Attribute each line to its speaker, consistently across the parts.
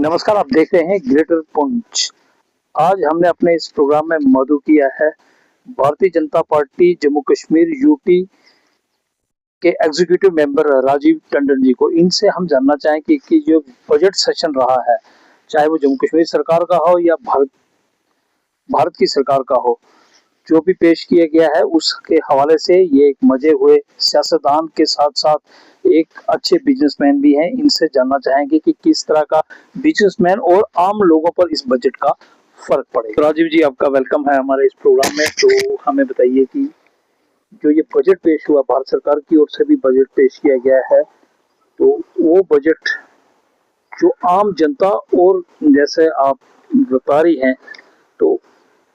Speaker 1: नमस्कार, आप देख रहे हैं ग्रेटर पुंछ। आज हमने अपने इस प्रोग्राम में मधु किया है भारतीय जनता पार्टी जम्मू कश्मीर यूटी के एग्जीक्यूटिव मेंबर राजीव टंडन जी को। इनसे हम जानना चाहें कि जो बजट सेशन रहा है, चाहे वो जम्मू कश्मीर सरकार का हो या भारत की सरकार का हो, जो भी पेश किया गया है उसके हवाले से ये एक मजे हुए सियासतदान के साथ साथ एक अच्छे बिजनेसमैन भी हैं। इनसे जानना चाहेंगे कि किस तरह का बिजनेसमैन और आम लोगों पर इस बजट का फर्क पड़ेगा। राजीव जी, आपका वेलकम है हमारे इस प्रोग्राम में। तो हमें बताइए कि जो ये बजट पेश हुआ, भारत सरकार की ओर से भी बजट पेश किया गया है, तो वो बजट जो आम जनता और जैसे आप व्यापारी हैं, तो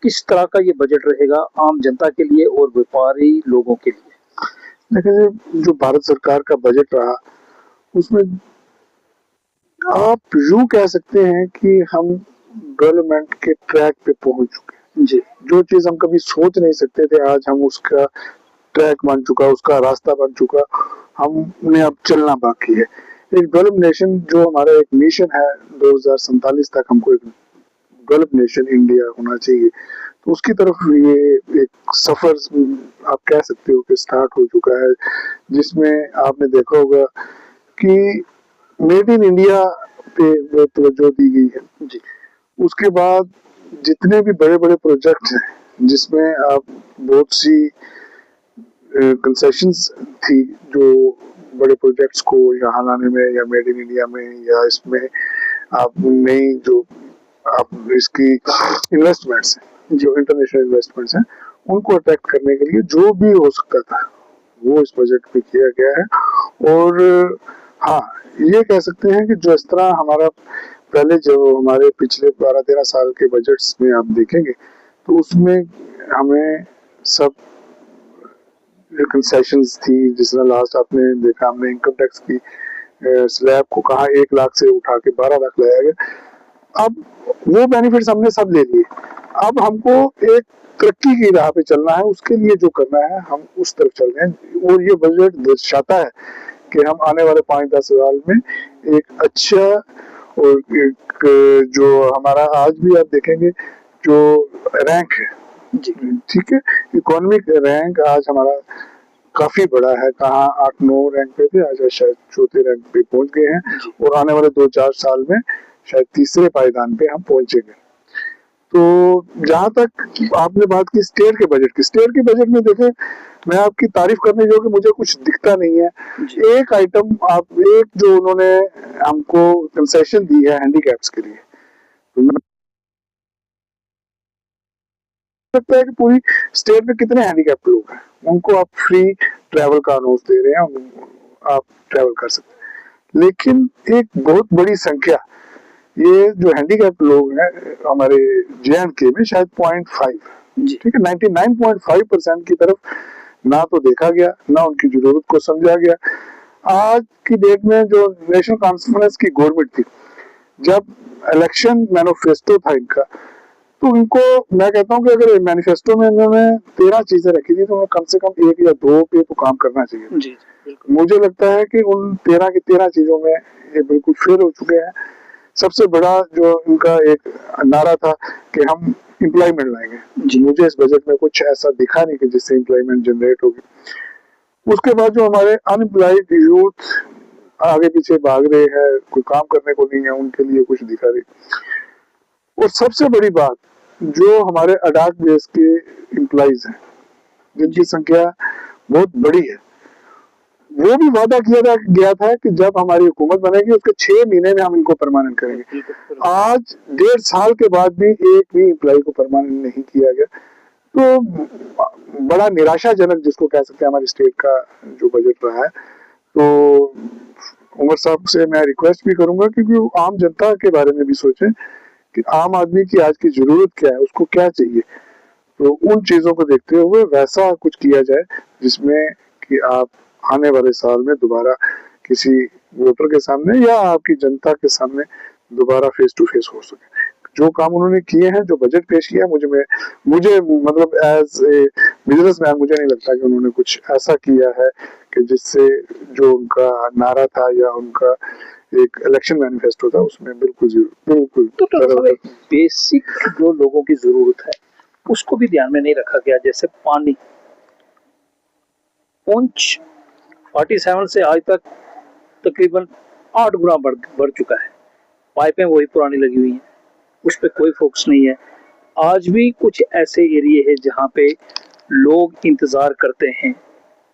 Speaker 1: किस तरह का ये बजट रहेगा आम जनता के लिए और व्यापारी लोगों के लिए?
Speaker 2: देखिए, जो भारत सरकार का बजट रहा उसमें आप यूं कह सकते हैं कि हम डेवलपमेंट के ट्रैक पे पहुंच चुके हैं जी। जो चीज हम कभी सोच नहीं सकते थे, आज हम उसका ट्रैक बन चुका, उसका रास्ता बन चुका, हमने अब चलना बाकी है। एक डेवलप नेशन जो हमारा एक मिशन है 2047 तक, हमको एक डेवलप नेशन इंडिया होना चाहिए, तो उसकी तरफ ये एक सफर आप कह सकते हो कि स्टार्ट हो चुका है, जिसमें आपने देखा होगा कि मेड इन इंडिया पे वो तवज्जो दी गई है जी। उसके बाद जितने भी बड़े बड़े प्रोजेक्ट हैं, जिसमें आप बहुत सी कंसेशंस थी जो बड़े प्रोजेक्ट्स को यहाँ लाने में या मेड इन इंडिया में या इसमें आप नई जो आप इसकी इन्वेस्टमेंट्स हैं, जो इंटरनेशनल इन्वेस्टमेंट्स हैं, उनको अट्रैक्ट करने के लिए जो भी हो सकता था वो इस बजट में किया गया है। और हाँ, ये कह सकते हैं कि जो इस तरह हमारा पहले जो हमारे पिछले 12-13 साल के बजट्स में आप देखेंगे तो उसमें हमें सब कंसेशंस थी। जिस तरह लास्ट आपने देखा, हमने इनकम टैक्स की स्लैब को कहा 1 लाख से उठा के 12 लाख लाया गया। अब वो बेनिफिट्स हमने सब ले लिए, अब हमको एक तरक्की की राह पे चलना है, उसके लिए जो करना है हम उस तरफ चल रहे हैं। और ये बजट दर्शाता है कि हम आने वाले 5-10 साल में एक अच्छा और एक जो हमारा आज भी आप देखेंगे जो रैंक है, ठीक है, इकोनॉमिक रैंक आज हमारा काफी बड़ा है। कहाँ 8-9 रैंक पे थे, आज शायद चौथे रैंक पे पहुंच गए हैं, और आने वाले 2-4 साल में शायद तीसरे पायदान पे हम पहुंचेंगे। तो जहां तक आपने बात की स्टेट के बजट की, स्टेट के बजट में देखें, मैं आपकी तारीफ करने जो कि मुझे कुछ दिखता नहीं है। एक आइटम आप एक जो उन्होंने हमको कंसेशन दी है हैंडीकैप्स के लिए, तो मुझे लगता है कि पूरी स्टेट में कितने हैंडीकैप लोग हैं, उनको आप फ्री ट्रैवल का अनाउंस दे रहे हैं, आप ट्रैवल कर सकते हैं। लेकिन एक बहुत बड़ी संख्या ये जो हैंडीकैप लोग हैं हमारे JNK में शायद 0.5, ठीक है, 99.5% की तरफ ना तो देखा गया, ना उनकी जरूरत को समझा गया। आज की डेट में जो नेशनल कॉन्फ्रेंस की गवर्नमेंट थी, जब इलेक्शन मैनिफेस्टो था इनका, तो उनको मैं कहता हूँ कि अगर मैनिफेस्टो में इन्होंने 13 चीजें रखी थी, तो उन्हें कम से कम 1 या 2 पे तो काम करना चाहिए जी। मुझे लगता है कि उन 13 की 13 चीजों में ये बिल्कुल फेल हो चुके हैं। सबसे बड़ा जो इनका एक नारा था कि हम एम्प्लॉयमेंट लाएंगे, मुझे इस बजट में कुछ ऐसा दिखा नहीं कि जिससे एम्प्लॉयमेंट जनरेट होगी। उसके बाद जो हमारे अनएम्प्लॉयड यूथ आगे पीछे भाग रहे हैं, कोई काम करने को नहीं है, उनके लिए कुछ दिखा रही। और सबसे बड़ी बात, जो हमारे अडाक बेस के एम्प्लॉइज हैं, जिनकी संख्या बहुत बड़ी है, वो भी वादा किया गया था कि जब हमारी हुकूमत बनेगी उसके 6 महीने में हम इनको परमानेंट करेंगे। आज 1.5 साल के बाद भी एक भी एम्प्लॉय को परमानेंट नहीं किया गया। तो बड़ा निराशाजनक जिसको कह सकते हैं हमारी स्टेट का जो बजट रहा है। तो उमर साहब से मैं रिक्वेस्ट भी करूंगा कि आम जनता के बारे में भी सोचें कि आम आदमी की आज की जरूरत क्या है, उसको क्या चाहिए, तो उन चीजों को देखते हुए वैसा कुछ किया जाए जिसमें कि आप आने वाले साल में दोबारा किसी वोटर के सामने या आपकी जनता के सामने दोबारा फेस टू फेस हो सके। जो काम उन्होंने किए हैं, जो बजट पेश किया, मुझे मतलब एज ए बिजनेसमैन मुझे नहीं लगता कि उन्होंने कुछ ऐसा किया है कि जिससे जो उनका नारा था या उनका एक इलेक्शन मैनिफेस्टो था उसमें बिल्कुल
Speaker 1: तो बेसिक जो लोगों की जरूरत है उसको भी ध्यान में नहीं रखा गया। जैसे पानी, पुंछ 47 से आज तक तकरीबन 8 गुना बढ़ चुका है। पाइपें वही पुरानी लगी हुई हैं, उस पर कोई फोकस नहीं है। आज भी कुछ ऐसे एरिए हैं जहाँ पे लोग इंतजार करते हैं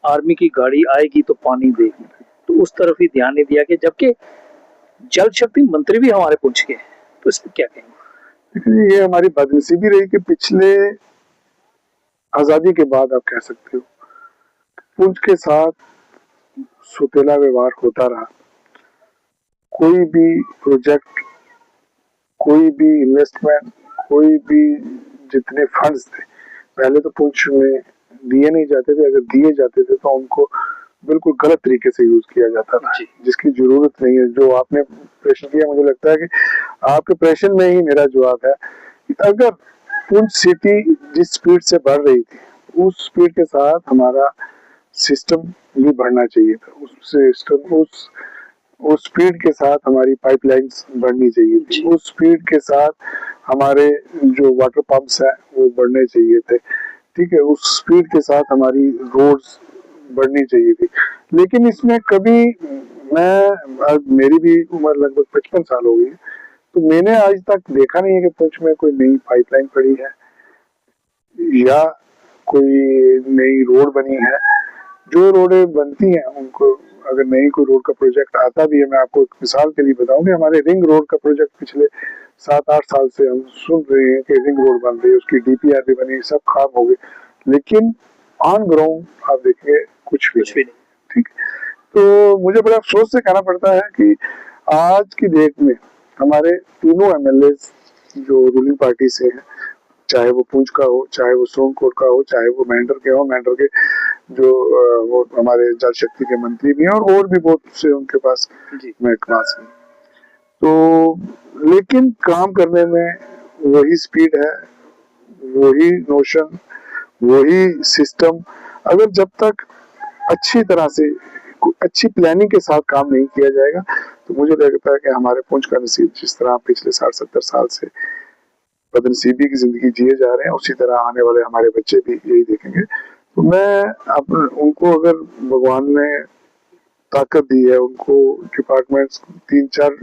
Speaker 1: आर्मी की गाड़ी आएगी तो पानी देगी, तो उस तरफ ही ध्यान नहीं दिया कि जबकि जल शक्ति मंत्री भी हमारे पुंछ के हैं। तो इसमें क्या कहेंगे?
Speaker 2: देखिए, ये हमारी बदनसीबी रही कि पिछले आजादी के बाद आप कह सकते हो पुंछ के साथ सुतेला व्यवहार होता रहा। कोई भी प्रोजेक्ट, कोई भी इन्वेस्टमेंट, कोई भी जितने फंड्स थे पहले तो पुंछ में दिए नहीं जाते थे। अगर दिए जाते थे तो उनको बिल्कुल गलत तरीके से यूज किया जाता था, जिसकी जरूरत नहीं है। जो आपने प्रश्न किया, मुझे लगता है कि आपके प्रश्न में ही मेरा जवाब है कि अगर पुंछ सिटी जिस स्पीड से बढ़ रही थी उस स्पीड के साथ हमारा सिस्टम भी बढ़ना चाहिए था। उस स्पीड के साथ हमारी पाइपलाइंस बढ़नी चाहिए थी। उस स्पीड के साथ हमारे जो वाटर पंप्स हैं वो बढ़ने चाहिए थे। ठीक है, उस स्पीड के साथ हमारी रोड्स बढ़नी चाहिए थी। लेकिन इसमें कभी मेरी भी उम्र लगभग 55 साल हो गई है, तो मैंने आज तक देखा नहीं है कि पुंछ में कोई नई पाइपलाइन पड़ी है या कोई नई रोड बनी है। जो रोडें बनती हैं उनको अगर नई कोई रोड का प्रोजेक्ट आता भी है, मैं आपको एक मिसाल के लिए बताऊं कि हमारे रिंग रोड का प्रोजेक्ट पिछले 7-8 साल से हम सुन रहे हैं कि रिंग रोड बन रही है, उसकी DPR भी बनी, सब काम हो गए, लेकिन ऑन ग्राउंड आप देखिए कुछ भी नहीं। ठीक, तो मुझे बड़ा अफसोस से कहना पड़ता है कि आज की डेट में हमारे तीनों MLA जो रूलिंग पार्टी से हैं, चाहे वो पुंछ का हो, चाहे वो सोनकोट का हो, चाहे वो मेंढर के हो, मेंढर के जो वो हमारे जल शक्ति के मंत्री भी हैं और भी बहुत से उनके पास महकमास हैं, तो लेकिन काम करने में वही स्पीड है, वही नोशन, वही सिस्टम। अगर जब तक अच्छी तरह से अच्छी प्लानिंग के साथ काम नहीं किया जाएगा तो मुझे लगता है कि हमारे पुंछ का नसीब जिस तरह पिछले 60-70 साल से बदनसीबी की जिंदगी जिए जा रहे हैं उसी तरह आने वाले हमारे बच्चे भी यही देखेंगे। तो मैं उनको अगर भगवान ने ताकत दी है, उनको डिपार्टमेंट्स 3-4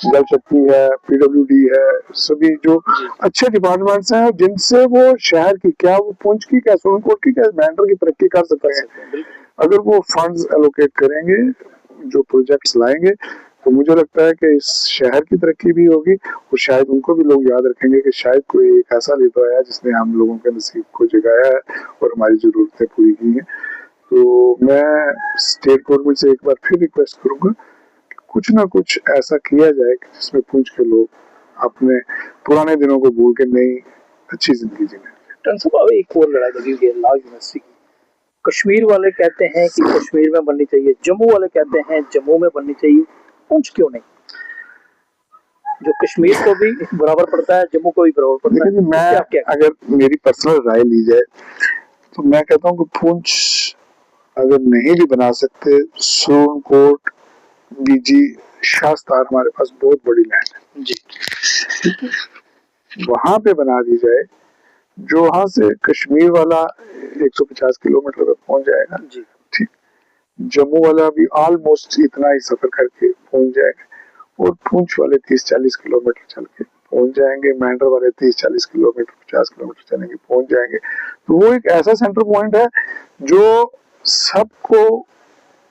Speaker 2: जल शक्ति है, PWD है, सभी जो अच्छे डिपार्टमेंट्स हैं जिनसे वो शहर की क्या, वो पुंछ की क्या, सोनकोट की क्या, मेंढर की तरक्की कर सकते हैं। अगर वो फंड्स एलोकेट करेंगे, जो प्रोजेक्ट्स लाएंगे, तो मुझे लगता है कि इस शहर की तरक्की भी होगी और शायद उनको भी लोग याद रखेंगे कि शायद कोई एक ऐसा लीडर आया जिसने हम लोगों के नसीब को जगाया है और हमारी जरूरतें पूरी की हैं। तो मैं स्टेट गवर्नमेंट से एक बार फिर रिक्वेस्ट करूंगा कि कुछ ना कुछ ऐसा किया जाए जिसमें पुंछ के लोग अपने पुराने दिनों को भूल के नई अच्छी जिंदगी जीने।
Speaker 1: एक और लड़ाई लगी हुई है लाल यूनिवर्सिटी की। कश्मीर वाले कहते हैं कि कश्मीर में बननी चाहिए, जम्मू वाले कहते हैं जम्मू में बननी चाहिए, पुंछ क्यों नहीं? जो कश्मीर को भी बराबर पड़ता है, जम्मू को भी बराबर पड़ता है।
Speaker 2: मैं अगर मेरी पर्सनल राय ली जाए तो मैं कहता हूँ कि पुंछ अगर नहीं भी बना सकते, सोनकोट, BG, शास्तार हमारे पास बहुत बड़ी लैंड है जी, वहां पे बना दी जाए, जो वहां से कश्मीर वाला 150 किलोमीटर पर पहुंच जाएगा जी। ठीक, जम्मू वाला भी ऑलमोस्ट इतना ही सफर करके पहुंच जाएगा और पुंछ वाले 30-40 किलोमीटर चल के पहुंच जाएंगे, मेंढर वाले 30-40 किलोमीटर 50 किलोमीटर चलेंगे पहुंच जाएंगे। तो वो एक ऐसा सेंटर पॉइंट है जो सबको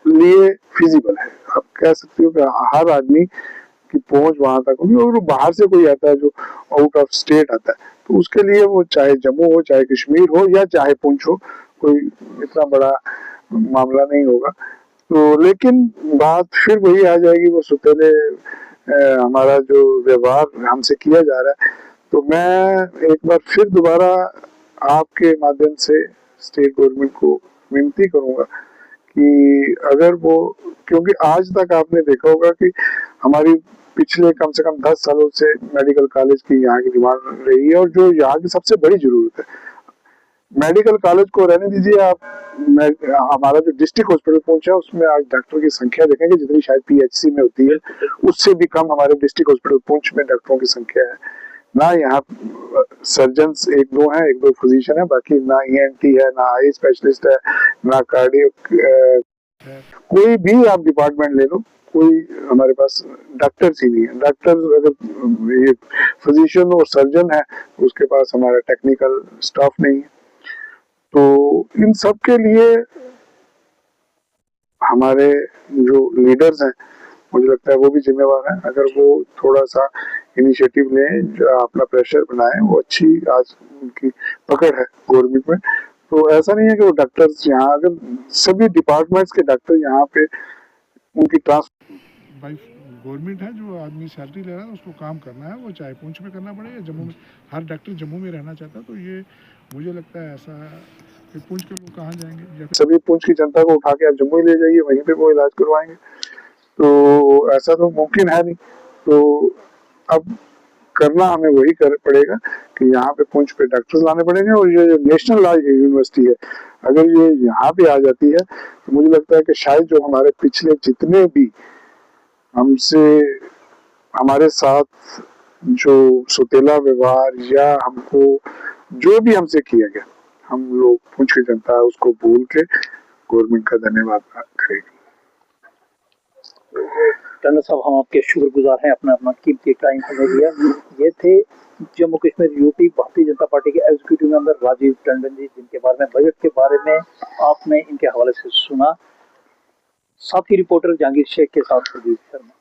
Speaker 2: लिए फिजिबल है। आप कह सकते हो कि हर आदमी की पहुंच वहां तक होगी। और बाहर से कोई आता है जो आउट ऑफ स्टेट आता है तो उसके लिए वो चाहे जम्मू हो, चाहे कश्मीर हो या चाहे पुंछ हो, कोई इतना बड़ा मामला नहीं होगा। तो लेकिन बात फिर वही आ जाएगी, वो सुतेले हमारा जो व्यवहार हमसे किया जा रहा है। तो मैं एक बार फिर दोबारा आपके माध्यम से स्टेट गवर्नमेंट को विनती करूंगा कि अगर वो, क्योंकि आज तक आपने देखा होगा कि हमारी पिछले कम से कम 10 सालों से मेडिकल कॉलेज की यहाँ की डिमांड रही है, और जो यहाँ की सबसे बड़ी जरूरत है। मेडिकल कॉलेज को रहने दीजिए आप, हमारा जो डिस्ट्रिक्ट हॉस्पिटल पुंछ है उसमें आज डॉक्टर की संख्या देखेंगे जितनी शायद पीएचसी में होती है, उससे भी कम हमारे डिस्ट्रिक्ट हॉस्पिटल पुंछ में डॉक्टरों की संख्या है। ना यहाँ सर्जन्स एक दो हैं, एक दो फिजिशियन है, बाकी ना ईएनटी है, ना आई स्पेशलिस्ट है, ना कार्डियो, कोई भी आप डिपार्टमेंट ले लो, कोई हमारे पास डॉक्टर्स ही नहीं है। डॉक्टर अगर ये फिजिशियन और सर्जन है, उसके पास हमारा टेक्निकल स्टाफ नहीं है। तो इन सब के लिए हमारे जो लीडर्स हैं, मुझे लगता है वो भी जिम्मेवार हैं। अगर वो थोड़ा सा इनिशिएटिव लें, जो अपना प्रेशर बनाएं, वो अच्छी आज उनकी पकड़ है गवर्नमेंट में। तो ऐसा नहीं है कि वो डॉक्टर्स यहाँ, अगर सभी डिपार्टमेंट्स के डॉक्टर यहाँ पे उनकी
Speaker 3: भाई गवर्नमेंट है, जो आदमी सैलरी ले रहा है उसको काम करना है, वो चाहे पुंछ में करना पड़े या जम्मू में। हर डॉक्टर जम्मू में रहना चाहता है, तो ये मुझे लगता है ऐसा कि पुंछ के लोग कहाँ जाएंगे।
Speaker 2: सभी पुंछ की जनता को उठा के आप जम्मू ले जाइए, वहीं पे वो इलाज करवाएंगे, तो ऐसा तो मुमकिन है नहीं। तो अब करना हमें वही कर पड़ेगा कि यहाँ पे पुंछ पे डॉक्टर्स लाने पड़ेंगे। और ये जो नेशनल यूनिवर्सिटी है, अगर ये यहाँ पे आ जाती है तो मुझे लगता है कि शायद जो हमारे पिछले जितने भी हमसे, हमारे साथ जो सुतेला व्यवहार या हमको जो भी हमसे किया गया, हम लोग पुंछ की जनता है उसको भूल के गवर्नमेंट का धन्यवाद करेगी।
Speaker 1: टंडन साहब, हम आपके शुक्रगुजार हैं, अपना कीमती टाइम हमें दिया। ये थे जम्मू कश्मीर यूटी भारतीय जनता पार्टी के एग्जीक्यूटिव मेंबर राजीव टंडन जी, जिनके बारे में, बजट के बारे में आपने इनके हवाले से सुना। साथी रिपोर्टर जहांगीर शेख के साथ प्रदीप शर्मा।